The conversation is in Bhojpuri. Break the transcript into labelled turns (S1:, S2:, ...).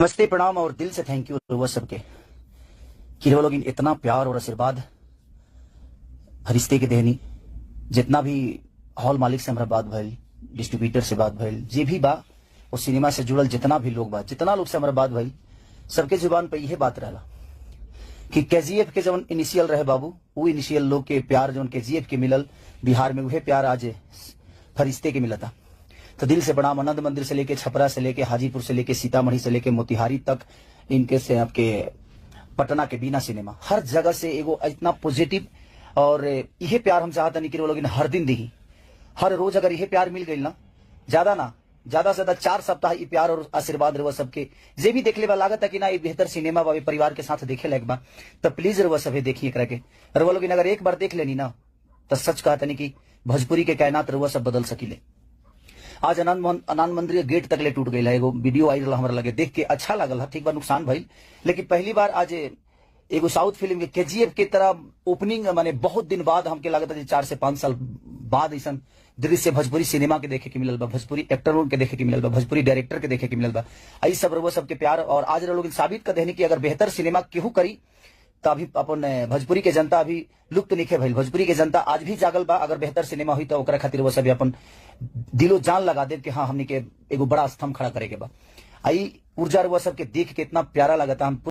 S1: नमस्ते, प्रणाम और दिल से थैंक यू वो सबके कि वो लोग इतना प्यार और आशीर्वाद फरिश्ते के देहनी। जितना भी हॉल मालिक से हमारा बात भइल, डिस्ट्रीब्यूटर से बात भइल, जे भी बा वो सिनेमा से जुड़ल जितना भी लोग बा, जितना लोग से हमारा बात भइल, सबके जुबान पे यह बात रहला कि केजीएफ के जवन इनिशियल रहे बाबू, वो इनिशियल लोग के प्यार जवन केजीएफ के मिलल बिहार में, वह प्यार आज फरिश्ते के मिलता। तो दिल से प्रणाम। आनंद मंदिर से लेके छपरा से लेके हाजीपुर से लेके सीतामढ़ी से लेके मोतिहारी तक, इनके से आपके पटना के बिना सिनेमा, हर जगह से एगो इतना पॉजिटिव और यह प्यार हम चाहता नहीं कि वो लोग हर दिन दी, हर रोज अगर यह प्यार मिल गई ना, ज्यादा से ज्यादा 4 सप्ताह ये प्यार और आशीर्वाद रहो सबके जे भी देख ले लागत है कि ना ये बेहतर सिनेमा बा, परिवार के साथ देखे लायक बा, तो प्लीज रहो सभी देखिए करा के। रहो लोग अगर एक बार देख लेनी ना तो सच कहता नहीं कि भोजपुरी के कायनात रहो सब बदल सकीले। आज आनंद मंदिर गेट तक ले टूट गई है। एगो वीडियो आई हमारा लगे, देख के अच्छा लगल है, ठीक बा, नुकसान भइल, लेकिन पहली बार आज एगो साउथ फिल्म के केजीएफ के तरह ओपनिंग माने बहुत दिन बाद हमके लगता है 4 से 5 साल बाद ऐसा दृश्य भोजपुरी सिनेमा के देखे के मिलल बा, भोजपुरी एक्टरों के देखे के मिलल बा, भोजपुरी डायरेक्टर के देखे के मिलल बा। आई सब रउआ सबके प्यार और आज लोग साबित कर देने की अगर बेहतर सिनेमा केहू करी तो अभी अपन भोजपुरी के जनता अभी लुप्त नहीं भइल। भोजपुरी के जनता आज भी जागल बा, अगर बेहतर सिनेमा हुई तो ओकरा खातिर वो सब अपन दिलो जान लगा दे कि हाँ हमने के एगो बड़ा स्तंभ खड़ा करे के बा। आई ऊर्जा वो सबके देख के इतना प्यारा लगा था। हम